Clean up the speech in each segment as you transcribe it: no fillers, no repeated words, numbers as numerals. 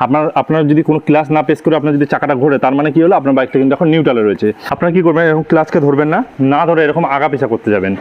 আপনার যদি কোনো ক্লাচ না প্রেস করে আপনার যদি চাকাটা ঘোরে, তার মানে কি হলো আপনার বাইকটা কিন্তু এখন নিউট্রালে রয়েছে। আপনারা কি করবেন, এরকম ক্লাচকে ধরবেন না, না ধরে এরকম আগা পিছা করতে যাবেন।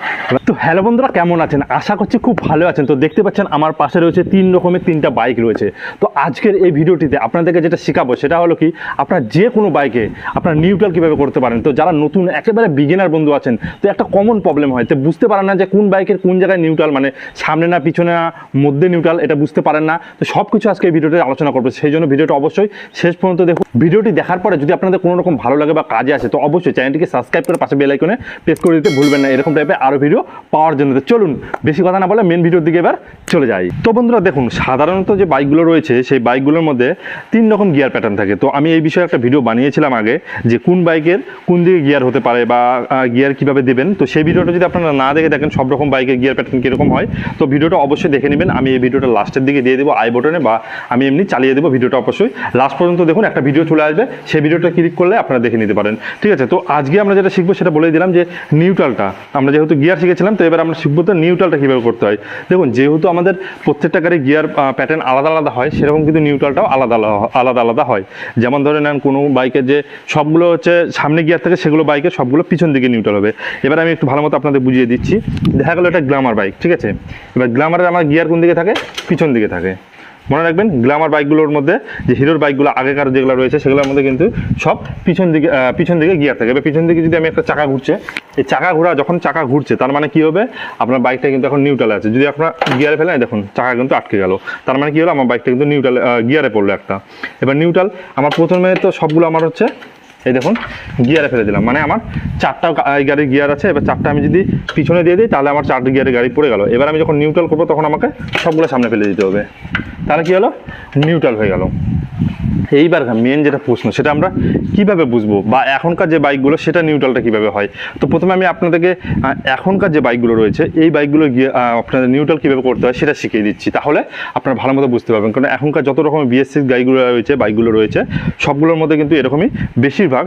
তো হ্যালো বন্ধুরা, কেমন আছেন? আশা করছি খুব ভালো আছেন। তো দেখতে পাচ্ছেন আমার পাশে রয়েছে 3 রকমের 3টা বাইক রয়েছে। তো আজকের এই ভিডিওটিতে আপনাদেরকে যেটা শেখাবো সেটা হলো কি, আপনার যে কোনো বাইকে আপনার নিউট্রাল কীভাবে করতে পারেন। তো যারা নতুন একেবারে বিগিনার বন্ধু আছেন, তো একটা কমন প্রবলেম হয়, তো বুঝতে পারেন না যে কোন বাইকের কোন জায়গায় নিউট্রাল, মানে সামনে না পিছনে না মধ্যে নিউট্রাল, এটা বুঝতে পারেন না। তো সব কিছু আজকে এই ভিডিওতে আলোচনা করবো, সেই জন্য ভিডিওটা অবশ্যই শেষ পর্যন্ত দেখুন। ভিডিওটি দেখার পরে যদি আপনাদের কোনো রকম ভালো লাগে বা কাজে আসে, তো অবশ্যই চ্যানেলটিকে সাবস্ক্রাইব করে পাশে বেল আইকনে প্রেস করে দিতে ভুলবেন না, এরকম টাইপের আরও ভিডিও পাওয়ার জন্য। তো চলুন বেশি কথা না বলে মেন ভিডিওর দিকে এবার চলে যাই। তো বন্ধুরা দেখুন, সাধারণত যে বাইকগুলো রয়েছে সেই বাইকগুলোর মধ্যে 3 রকম গিয়ার প্যাটার্ন থাকে। তো আমি এই বিষয়ে একটা ভিডিও বানিয়েছিলাম আগে, যে কোন বাইকের কোন দিকে গিয়ার হতে পারে বা গিয়ার কীভাবে দেবেন। তো সেই ভিডিওটা যদি আপনারা না দেখে দেখেন সব রকম বাইকের গিয়ার প্যাটার্ন কীরকম হয়, তো ভিডিওটা অবশ্যই দেখে নেবেন। আমি এই ভিডিওটা লাস্টের দিকে দিয়ে দেবো আই বটনে, বা আমি এমনি চালিয়ে দেবো। ভিডিওটা অবশ্যই লাস্ট পর্যন্ত দেখুন, একটা ভিডিও চলে আসবে, সেই ভিডিওটা ক্লিক করলে আপনারা দেখে নিতে পারেন। ঠিক আছে, তো আজকে আমরা যেটা শিখবো সেটা বলে দিলাম, যে নিউট্রালটা আমরা যেহেতু গিয়ার শিখেছিলাম, তো এবার আমরা শিখবো তো নিউট্রালটা কীভাবে করতে হয়। দেখুন, যেহেতু আমাদের প্রত্যেকটা গাড়ি গিয়ার প্যাটার্ন আলাদা আলাদা হয়, সেরকম কিন্তু নিউট্রালটাও আলাদা আলাদা হয়। যেমন ধরে নেন কোনো বাইকের যে সবগুলো হচ্ছে সামনে গিয়ার থাকে, সেগুলো বাইকের সবগুলো পিছন দিকে নিউট্রাল হবে। এবার আমি একটু ভালো মতো আপনাদের বুঝিয়ে দিচ্ছি। দেখা গেলো এটা গ্ল্যামার বাইক, ঠিক আছে। এবার গ্ল্যামারের আমার গিয়ার কোন দিকে থাকে, পিছন দিকে থাকে। মনে রাখবেন, গ্ল্যামার বাইকগুলোর মধ্যে যে হিরোর বাইকগুলো আগেকার যেগুলো রয়েছে সেগুলোর মধ্যে কিন্তু সব পিছন দিকে গিয়ার থাকে। এবার পিছন দিকে যদি আমি একটা চাকা ঘুরছে, এই যখন চাকা ঘুরছে, তার মানে কি হবে, আপনার বাইকটা কিন্তু এখন নিউট্রালে আছে। যদি আপনার গিয়ারে ফেলেন, দেখুন চাকা কিন্তু আটকে গেল, তার মানে কি হলো, আমার বাইকটা কিন্তু নিউট্রাল গিয়ারে পড়লো একটা। এবার নিউট্রাল আমার প্রথমে তো সবগুলো আমার হচ্ছে, এই দেখুন গিয়ারে ফেলে দিলাম, মানে আমার 4টা গাড়ির গিয়ার আছে। এবার 4টা আমি যদি পিছনে দিয়ে দিই, তাহলে আমার 4 গিয়ারের গাড়ি পড়ে গেল। এবার আমি যখন নিউট্রাল করবো, তখন আমাকে সবগুলো সামনে ফেলে দিতে হবে, তাহলে কি হলো, নিউট্রাল হয়ে গেল। এইবার মেন যেটা প্রশ্ন, সেটা আমরা কিভাবে বুঝবো, বা এখনকার যে বাইকগুলো সেটা নিউট্রালটা কিভাবে হয়। তো প্রথমে আমি আপনাদেরকে এখনকার যে বাইকগুলো রয়েছে, এই বাইকগুলো গিয়ে আপনাদের নিউট্রাল কীভাবে করতে হয় সেটা শিখিয়ে দিচ্ছি, তাহলে আপনারা ভালো মতো বুঝতে পারবেন। কারণ এখনকার যত রকম BS6 বাইকগুলো রয়েছে সবগুলোর মধ্যে কিন্তু এরকমই বেশিরভাগ,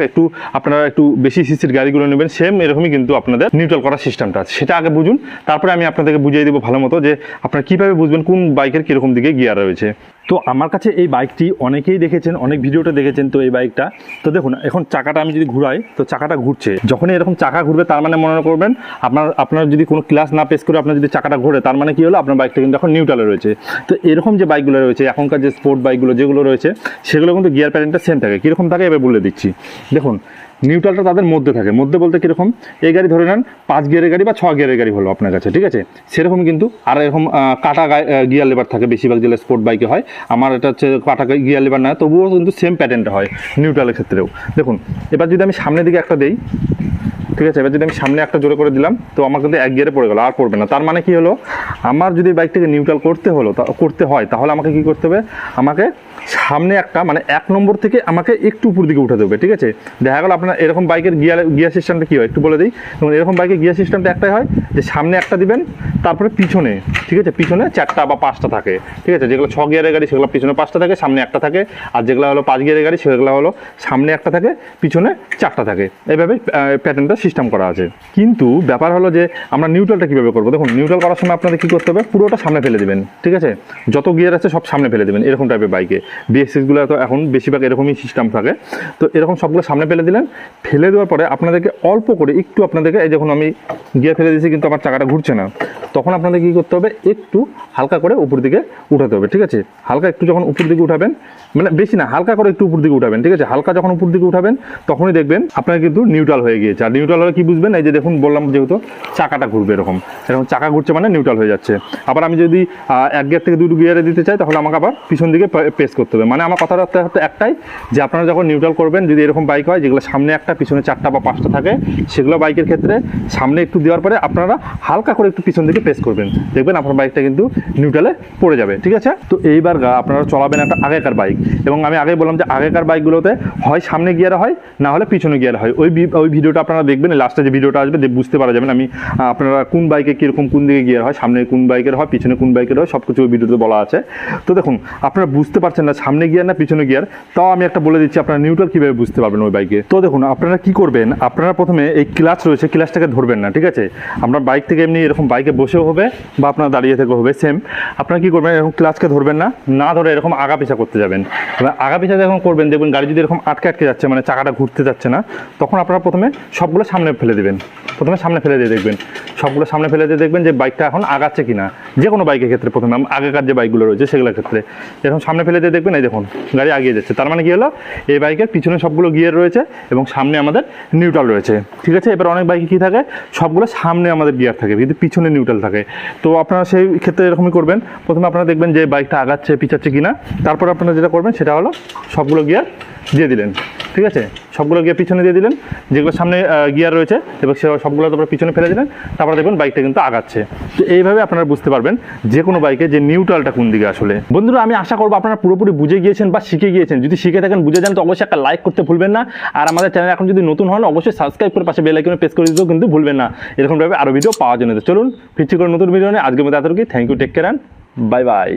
আপনারা একটু বেশি সিসির গাড়িগুলো নেবেন, সেম এরকমই কিন্তু আপনাদের নিউট্রাল করার সিস্টেমটা আছে। সেটা আগে বুঝুন, তারপরে আমি আপনাদেরকে বুঝিয়ে দেবো ভালো মতো, যে আপনারা কীভাবে বুঝবেন কোন বাইকের কীরকম দিকে গিয়ার রয়েছে। তো আমার কাছে এই বাইকটি অনেকেই দেখেছেন, অনেক ভিডিওতে দেখেছেন। তো এই বাইকটা, তো দেখুন এখন চাকাটা আমি যদি ঘুরাই, তো চাকাটা ঘুরছে। যখনই এরকম চাকা ঘুরবে, তার মানে মনে করবেন আপনার যদি কোনো ক্লাচ না প্রেস করে আপনার যদি চাকাটা ঘোরে, তার মানে কি হলো, আপনার বাইকটা কিন্তু এখন নিউট্রালে রয়েছে। তো এরকম যে বাইকগুলো রয়েছে, এখনকার যে স্পোর্ট বাইকগুলো যেগুলো রয়েছে, সেগুলো কিন্তু গিয়ার প্যাটার্নটা সেম থাকে। কীরকম থাকে এবার বলে দিচ্ছি। দেখুন, নিউট্রালটা তাদের মধ্যে থাকে। মধ্যে বলতে কীরকম, এই গাড়ি ধরে নেন 5 গিয়ারের গাড়ি বা 6 গিয়ারের গাড়ি হলো আপনার কাছে, ঠিক আছে। সেরকম কিন্তু আর এরকম কাটা গিয়ার লেবার থাকে বেশিরভাগ, যেগুলো স্পোর্ট বাইকে হয়। আমার এটা হচ্ছে কাটা গিয়ার লেবার না, তবুও কিন্তু সেম প্যাটার্নটা হয় নিউট্রালের ক্ষেত্রেও। দেখুন, এবার যদি আমি সামনের দিকে একটা দেই, ঠিক আছে, এবার যদি আমি সামনে একটা জোরে করে দিলাম, তো আমার কিন্তু 1 গিয়ারে পড়ে গেল, আর পড়বে না। তার মানে কি হলো, আমার যদি বাইকটাকে নিউট্রাল করতে হয়, তাহলে আমাকে কি করতে হবে, আমাকে সামনে একটা, মানে 1 নম্বর থেকে আমাকে একটু উপর দিকে উঠাতে হবে, ঠিক আছে। দেখা গেল আপনার এরকম বাইকের গিয়ার সিস্টেমটা কী হয় একটু বলে দিই। এবং এরকম বাইকের গিয়ার সিস্টেমটা একটাই হয়, যে সামনে একটা দিবেন, তারপরে পিছনে, ঠিক আছে, পিছনে 4টা বা 5টা থাকে, ঠিক আছে। যেগুলো 6 গিয়ারের গাড়ি সেগুলো পিছনে 5টা থাকে, সামনে একটা থাকে। আর যেগুলো হলো 5 গিয়ারের গাড়ি, সেগুলো হলো সামনে একটা থাকে, পিছনে 4টা থাকে। এইভাবে প্যাটার্নটা সিস্টেম করা আছে। কিন্তু ব্যাপার হলো যে আমরা নিউট্রালটা কীভাবে করবো। দেখুন, নিউট্রাল করার সময় আপনাদের কী করতে হবে, পুরোটা সামনে ফেলে দেবেন, ঠিক আছে। যত গিয়ার আছে সব সামনে ফেলে দেবেন, এরকম টাইপের বাইকে। BS6গুলো তো এখন বেশিরভাগ এরকমই সিস্টেম থাকে। তো এরকম সবগুলো সামনে ফেলে দিলেন। ফেলে দেওয়ার পরে আপনাদেরকে অল্প করে একটু, আপনাদেরকে এই যখন আমি গিয়ার ফেলে দিয়েছি কিন্তু আমার চাকাটা ঘুরছে না, তখন আপনাদের কী করতে হবে, একটু হালকা করে উপর দিকে উঠাতে হবে, ঠিক আছে। হালকা একটু যখন উপর দিকে উঠাবেন, মানে বেশি না, হালকা করে একটু উপর দিকে উঠাবেন, ঠিক আছে। হালকা যখন উপর দিকে উঠাবেন, তখনই দেখবেন আপনার কিন্তু নিউট্রাল হয়ে গিয়েছে। আর নিউট্রাল হলে কি বুঝবেন, এই যে দেখুন বললাম, যেহেতু চাকাটা ঘুরবে, এরকম চাকা ঘুরছে মানে নিউট্রাল হয়ে যাচ্ছে। আবার আমি যদি 1 গিয়ার থেকে 2 গিয়ারে দিতে চাই, তাহলে আমাকে আবার পিছন দিকে প্রেস করতে হবে। মানে আমার কথাটা একটাই, যে আপনারা যখন নিউট্রাল করবেন, যদি এরকম বাইক হয় যেগুলো সামনে একটা পিছনে 4টা বা 5টা থাকে, সেগুলো বাইকের ক্ষেত্রে সামনে একটু দেওয়ার পরে আপনারা হালকা করে একটু পিছন দিকে প্রেস করবেন, দেখবেন আপনার বাইকটা কিন্তু নিউট্রালে পড়ে যাবে, ঠিক আছে। তো এইবার আপনারা চলাবেন একটা আগেকার বাইক। এবং আমি আগে বললাম যে আগেকার বাইকগুলোতে হয় সামনে গিয়ারে হয়, না হলে পিছনে গিয়ারে হয়। ওই ভিডিওটা আপনারা দেখবেন, দেখবেন, লাস্টে যে ভিডিওটা আসবে বুঝতে পারা যাবেন আমি আপনারা কোন বাইকে কীরকম কোন দিকে গিয়ার হয়, সামনে কোন বাইকের হয়, পিছনে কোন বাইকের হয়, সব কিছু ওই ভিডিওতে বলা আছে। তো দেখুন আপনারা বুঝতে পারছেন না সামনে গিয়ার না পিছনে গিয়ার, তাও আমি একটা বলে দিচ্ছি আপনারা নিউট্রাল কীভাবে বুঝতে পারবেন ওই বাইকে। তো দেখুন আপনারা কী করবেন, আপনারা প্রথমে এই ক্লাচ রয়েছে, ক্লাচটাকে ধরবেন না, ঠিক আছে? আপনার বাইক থেকে এমনি এরকম বাইকে বসেও হবে বা আপনার দাঁড়িয়ে থেকে হবে সেম। আপনারা কী করবেন, এরকম ক্লাচকে ধরবেন না, না ধরে এরকম আগা পিছা করতে যাবেন। এবার আগা পিছা যখন করবেন দেখবেন গাড়ি যদি এরকম আটকে যাচ্ছে, মানে চাকাটা ঘুরতে যাচ্ছে না, তখন আপনারা প্রথমে সবগুলো সামনে ফেলে দেবেন। প্রথমে সামনে ফেলে দিয়ে দেখবেন, সবগুলো সামনে ফেলে দিয়ে দেখবেন যে বাইকটা এখন আগাচ্ছে কিনা। যে কোনো বাইকের ক্ষেত্রে প্রথমে আগেকার যে বাইকগুলো রয়েছে সেগুলোর ক্ষেত্রে এরকম সামনে ফেলে দিয়ে দেখবেন, এই দেখুন গাড়ি এগিয়ে যাচ্ছে, তার মানে কি হলো এই বাইকের পিছনে সবগুলো গিয়ার রয়েছে এবং সামনে আমাদের নিউট্রাল রয়েছে, ঠিক আছে? এবার অনেক বাইকে কী থাকে, সবগুলো সামনে আমাদের গিয়ার থাকে কিন্তু পিছনে নিউট্রাল থাকে। তো আপনারা সেই ক্ষেত্রে এরকমই করবেন, প্রথমে আপনারা দেখবেন যে বাইকটা আগাচ্ছে পিছাচ্ছে কিনা, তারপর আপনারা যেটা করবেন সেটা হলো সবগুলো গিয়ার দিয়ে দিলেন, ঠিক আছে? সবগুলো গিয়ার পিছনে দিয়ে দিলেন, যেগুলো সামনে গিয়ার রয়েছে এবং সবগুলো তারপরে পিছনে ফেলে দিলেন, তারপরে দেখবেন বাইকটা কিন্তু আগাচ্ছে। তো এইভাবে আপনারা বুঝতে পারবেন যে কোনো বাইকে যে নিউট্রালটা কোন দিকে আসলে। বন্ধুরা আমি আশা করবো আপনারা পুরোপুরি বুঝে গিয়েছেন বা শিখে গিয়েছেন। যদি শিখে থাকেন, বুঝে যান, তো অবশ্যই একটা লাইক করতে ভুলবেন না। আর আমাদের চ্যানেল এখন যদি নতুন হন অবশ্যই সাবস্ক্রাইব করে পাশে বেল আইকনে প্রেস করে দিতেও কিন্তু ভুলবেন না, এরকমভাবে আরও ভিডিও পাওয়ার জন্য। তো চলুন ফিরছি করে নতুন ভিডিও নিয়ে, আজকের মতো এতটুকুই। Thank you, take care, bye by.